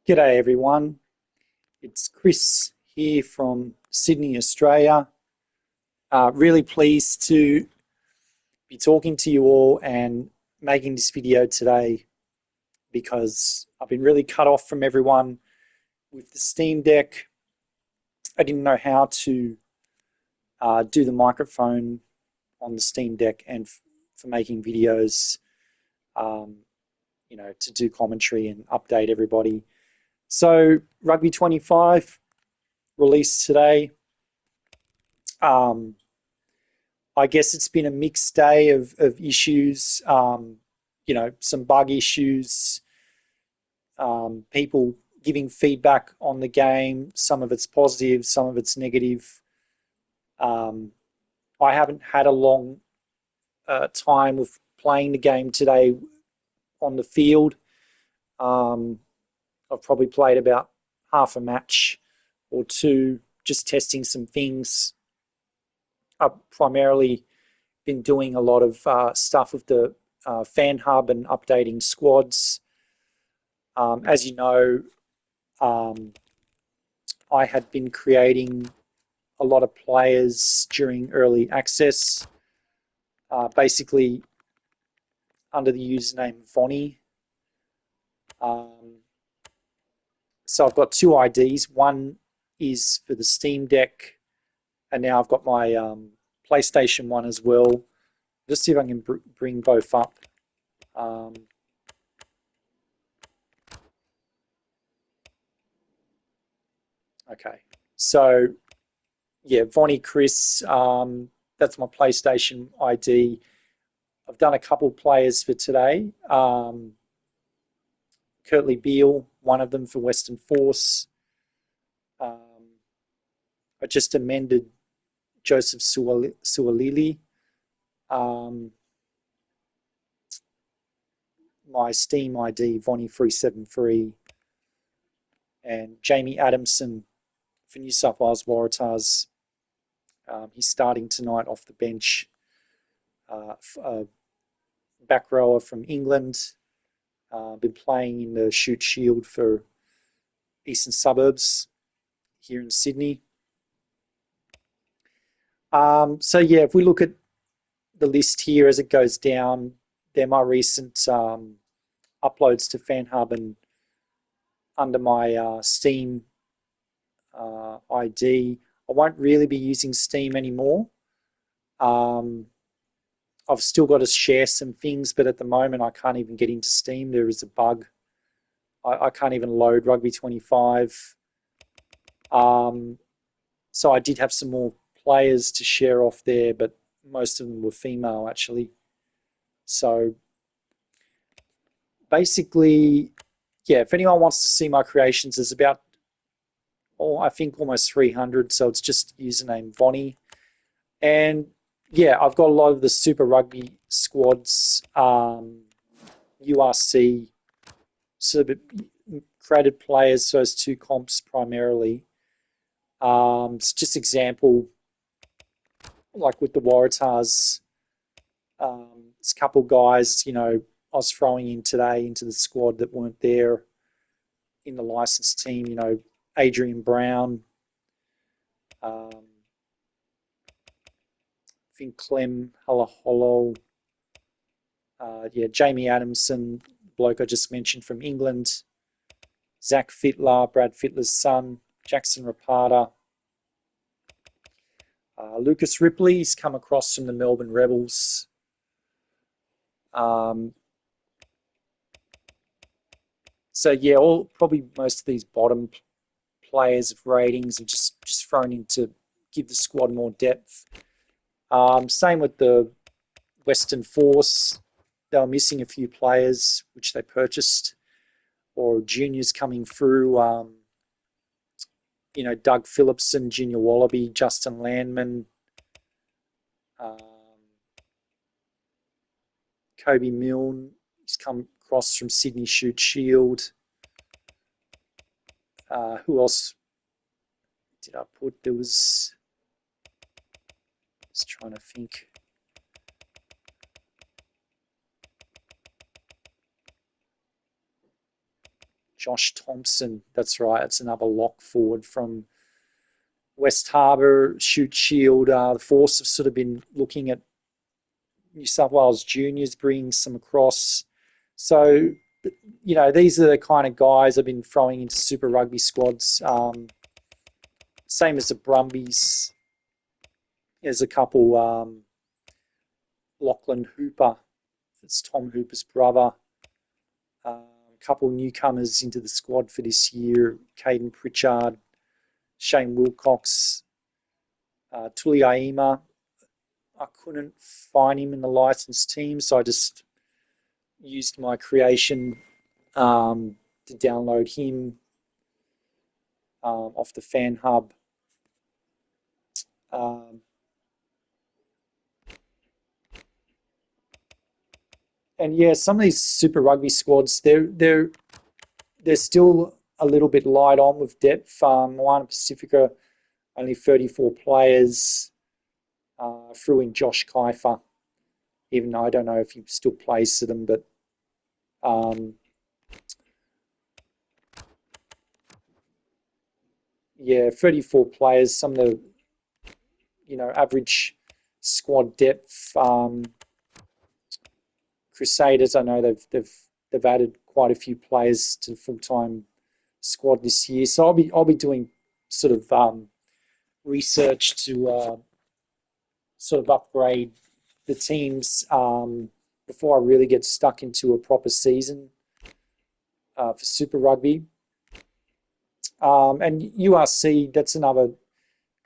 G'day everyone, it's Chris here from Sydney, Australia. Really pleased to be talking to you all and making this video today because I've been really cut off from everyone with the Steam Deck. I didn't know how to do the microphone on the Steam Deck and for making videos, um, to do commentary and update everybody. So Rugby 25 released today. I guess it's been a mixed day of issues, some bug issues, people giving feedback on the game. Some of it's positive, some of it's negative. Um, I haven't had a long time of playing the game today on the field. I've probably played about half a match or two, just testing some things. I've primarily been doing a lot of stuff with the fanhub and updating squads. As you know, um, I had been creating a lot of players during early access, basically under the username Vonnie. So I've got two IDs. One is for the Steam Deck, and now I've got my PlayStation one as well. Just see if I can bring both up. Okay, so yeah, Vonnie Chris, that's my PlayStation ID. I've done a couple players for today. Kurtley Beale, one of them for Western Force. I just amended Joseph Sualili. My Steam ID, Vonnie373. And Jamie Adamson for New South Wales Waratahs. He's starting tonight off the bench. Back rower from England. Been playing in the Shoot Shield for Eastern Suburbs here in Sydney. So yeah, if we look at the list here as it goes down, they're my recent uploads to FanHub and under my Steam ID. I won't really be using Steam anymore. I've still got to share some things, but at the moment I can't even get into Steam. There is a bug. I can't even load Rugby 25. So I did have some more players to share off there, but most of them were female actually. So basically, yeah, if anyone wants to see my creations, there's about, I think almost 300. So it's just username Vonnie. And yeah, I've got a lot of the Super Rugby squads, URC, sort of created players, so those two comps primarily. It's just example, like with the Waratahs, there's a couple guys, I was throwing in today into the squad that weren't there in the licensed team, Adrian Brown, I think Clem Halaholo, yeah, Jamie Adamson, bloke I just mentioned from England, Zach Fittler, Brad Fittler's son, Jackson Rapata, Lucas Ripley's come across from the Melbourne Rebels. So yeah, probably most of these bottom players of ratings are just thrown in to give the squad more depth. Same with the Western Force. They were missing a few players which they purchased, or juniors coming through. Doug Phillipson, Junior Wallaby, Justin Landman, Kobe Milne. He's come across from Sydney Shoot Shield. Who else did I put? There was, just trying to think. Josh Thompson, that's right. It's another lock forward from West Harbour, Shute Shield. The Force have sort of been looking at New South Wales juniors, bringing some across. So, these are the kind of guys I've been throwing into Super Rugby squads. Same as the Brumbies. There's a couple, Lachlan Hooper, it's Tom Hooper's brother. A couple newcomers into the squad for this year, Caden Pritchard, Shane Wilcox, Tuli Aima. I couldn't find him in the licensed team, so I just used my creation to download him off the FanHub. And yeah, some of these Super Rugby squads, they're still a little bit light on with depth. Moana Pacifica, only 34 players. Threw in Josh Kiefer, even though I don't know if he still plays for them, but yeah, 34 players. Some of the average squad depth. Crusaders, I know they've added quite a few players to the full-time squad this year, so I'll be doing sort of research to sort of upgrade the teams before I really get stuck into a proper season for Super Rugby. And URC, that's another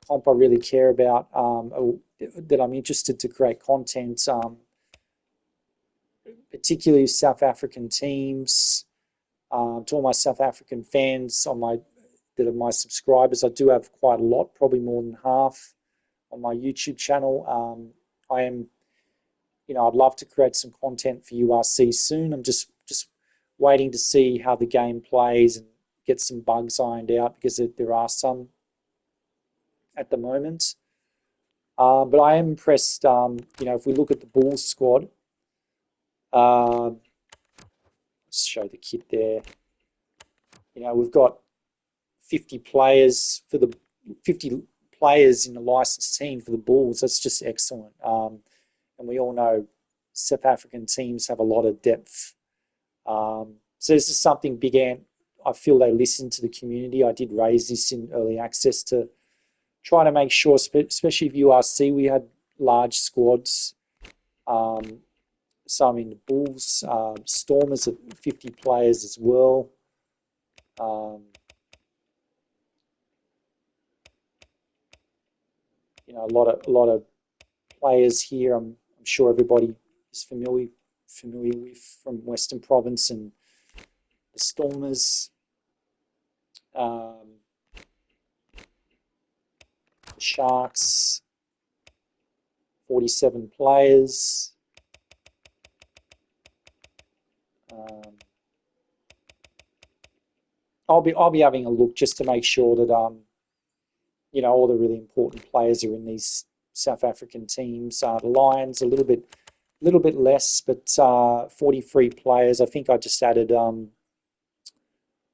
comp I really care about, that I'm interested to create content, particularly South African teams. To all my South African fans that are my subscribers, I do have quite a lot, probably more than half on my YouTube channel. I am, I'd love to create some content for URC soon. I'm just waiting to see how the game plays and get some bugs ironed out, because there are some at the moment. But I am impressed, if we look at the Bulls squad, let's show the kit there. We've got 50 players in the licensed team for the Bulls. That's just excellent. And we all know South African teams have a lot of depth. So this is something Big Ant, I feel they listen to the community. I did raise this in early access to try to make sure, especially if URC, we had large squads. So I mean, the Bulls, Stormers are 50 players as well. A lot of players here. I'm sure everybody is familiar with from Western Province and the Stormers. The Sharks, 47 players. I'll be having a look just to make sure that all the really important players are in these South African teams. The Lions a little bit less, but 43 players. I think I just added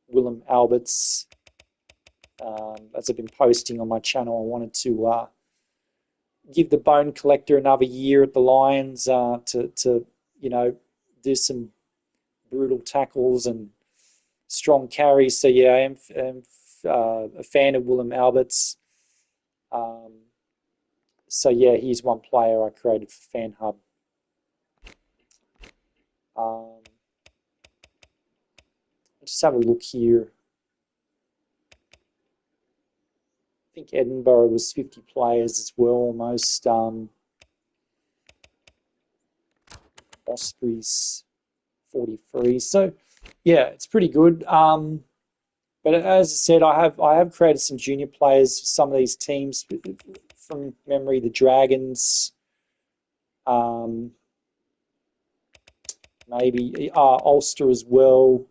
Willem Alberts. As I've been posting on my channel, I wanted to give the Bone Collector another year at the Lions to do some brutal tackles and strong carries. So yeah, I am a fan of Willem Alberts. So yeah, he's one player I created for FanHub. Just have a look here. I think Edinburgh was 50 players as well, almost. Ospreys 43. So yeah, it's pretty good. But as I said, I have created some junior players for some of these teams from memory. The Dragons, maybe Ulster as well.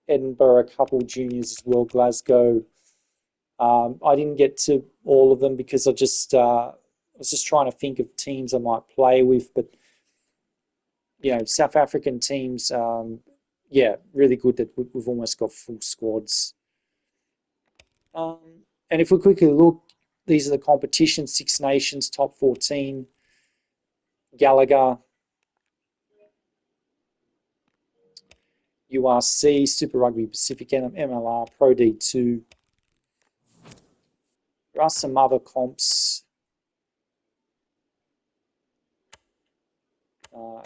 Edinburgh, a couple juniors as well. Glasgow. I didn't get to all of them because I was just trying to think of teams I might play with. But South African teams, yeah, really good that we've almost got full squads. Um, and if we quickly look, these are the competitions: Six Nations, top 14, Gallagher, URC, Super Rugby Pacific, MLR, Pro D2. There are some other comps,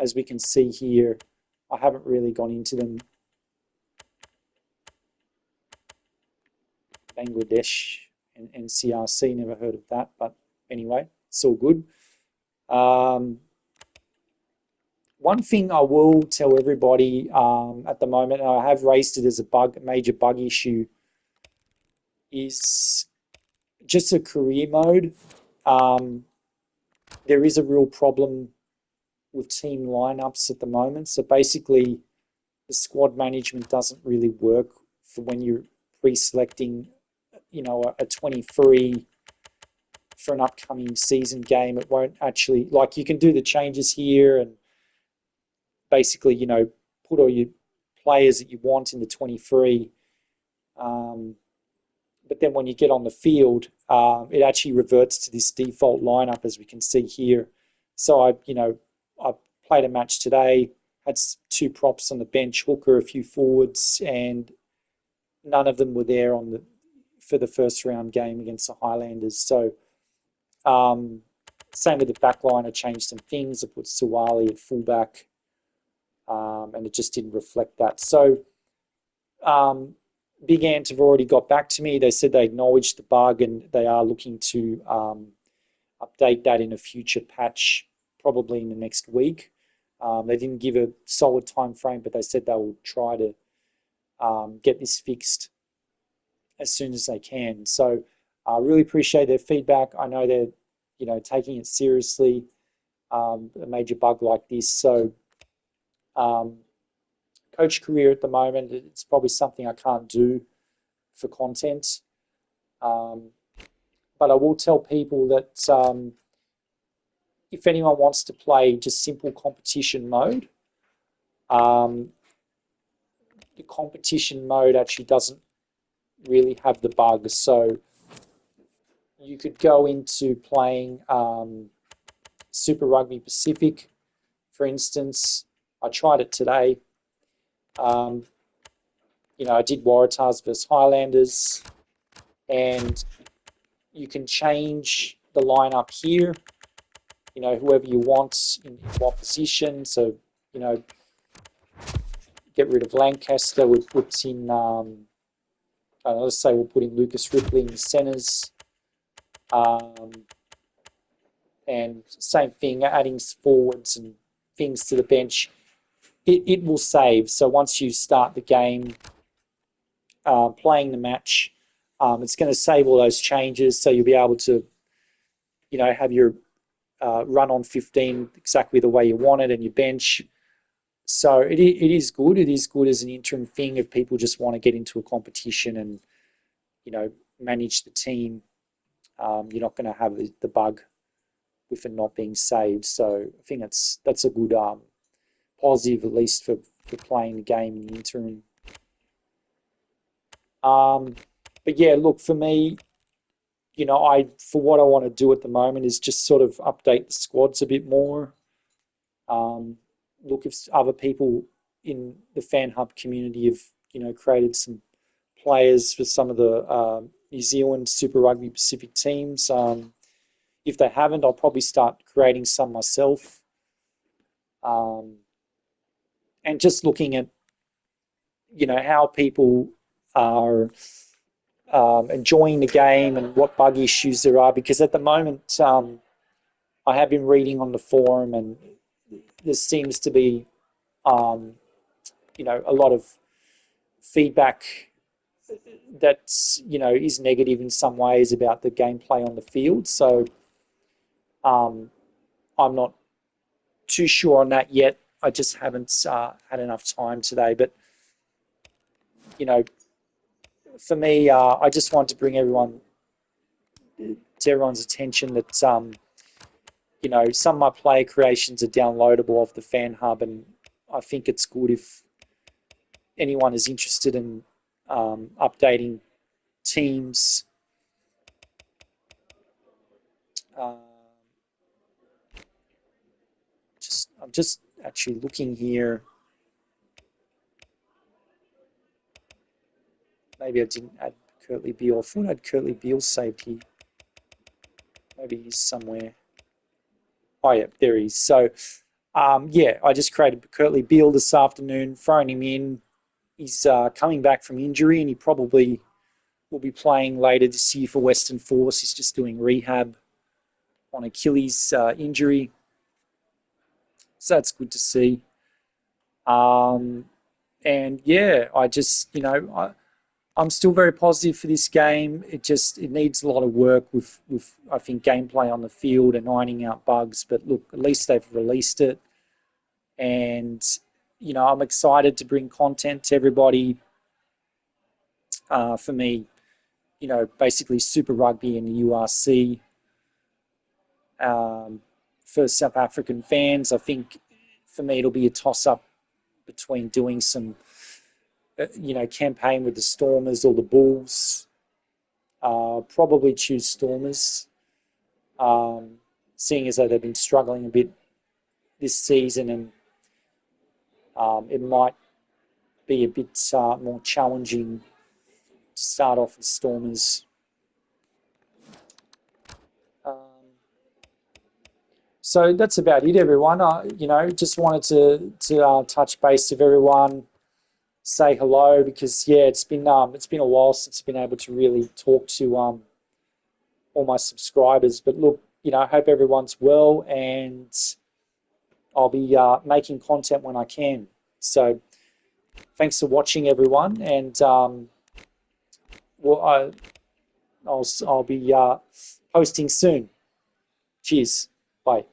as we can see here. I haven't really gone into them. Bangladesh and NCRC, never heard of that, but anyway, it's all good. One thing I will tell everybody at the moment, and I have raised it as a major bug issue, is just a career mode. There is a real problem with team lineups at the moment. So basically, the squad management doesn't really work for when you're pre-selecting, a 23 for an upcoming season game. It won't actually, like, you can do the changes here and basically, put all your players that you want in the 23. But then when you get on the field, it actually reverts to this default lineup, as we can see here. So I played a match today, had two props on the bench, hooker, a few forwards, and none of them were there for the first round game against the Highlanders. So same with the back line. I changed some things. I put Suwali at fullback, and it just didn't reflect that. So Big Ant have already got back to me. They said they acknowledged the bug and they are looking to update that in a future patch, probably in the next week. They didn't give a solid time frame, but they said they will try to get this fixed as soon as they can. So I really appreciate their feedback. I know they're taking it seriously, a major bug like this. So coach career at the moment, it's probably something I can't do for content. But I will tell people that if anyone wants to play just simple competition mode, the competition mode actually doesn't really have the bugs. So you could go into playing Super Rugby Pacific, for instance. I tried it today. I did Waratahs versus Highlanders, and you can change the lineup here. Whoever you want in what position. So, get rid of Lancaster. We put in, let's say we'll put in Lucas Ripley in the centres. And same thing, adding forwards and things to the bench. It will save. So once you start the game, playing the match, it's going to save all those changes. So you'll be able to, have your run on 15 exactly the way you want it and your bench. So it is good. It is good as an interim thing if people just want to get into a competition and, manage the team. You're not going to have the bug with it not being saved. So I think that's a good positive, at least for playing the game in the interim. But yeah, look, for me, for what I want to do at the moment is just sort of update the squads a bit more. Look, if other people in the FanHub community have, created some players for some of the New Zealand Super Rugby Pacific teams. If they haven't, I'll probably start creating some myself. And just looking at, how people are enjoying the game and what bug issues there are. Because at the moment, I have been reading on the forum and there seems to be, a lot of feedback that's, is negative in some ways about the gameplay on the field. So I'm not too sure on that yet. I just haven't had enough time today. But, for me, I just want to bring to everyone's attention that, you know, some of my player creations are downloadable off the FanHub, and I think it's good if anyone is interested in updating teams. I'm just actually looking here. Maybe I didn't add Curtly Beale. I thought I had Curtly Beale saved here. Maybe he's somewhere. Oh yeah, there he is. So yeah, I just created Curtly Beale this afternoon, throwing him in. He's coming back from injury, and he probably will be playing later this year for Western Force. He's just doing rehab on Achilles injury, so that's good to see. And yeah, I just, you know, I'm still very positive for this game. It needs a lot of work with I think gameplay on the field and ironing out bugs. But look, at least they've released it, and you know, I'm excited to bring content to everybody. For me, you know, basically Super Rugby and the URC. For South African fans, I think for me it'll be a toss-up between doing some, you know, campaign with the Stormers or the Bulls. Probably choose Stormers, seeing as though they've been struggling a bit this season, and it might be a bit more challenging to start off with Stormers. So that's about it, everyone. You know, just wanted to touch base with everyone, say hello, because yeah, it's been a while since I've been able to really talk to all my subscribers. But look, you know, I hope everyone's well, and I'll be making content when I can. So thanks for watching, everyone, and well, I'll be posting soon. Cheers. Bye.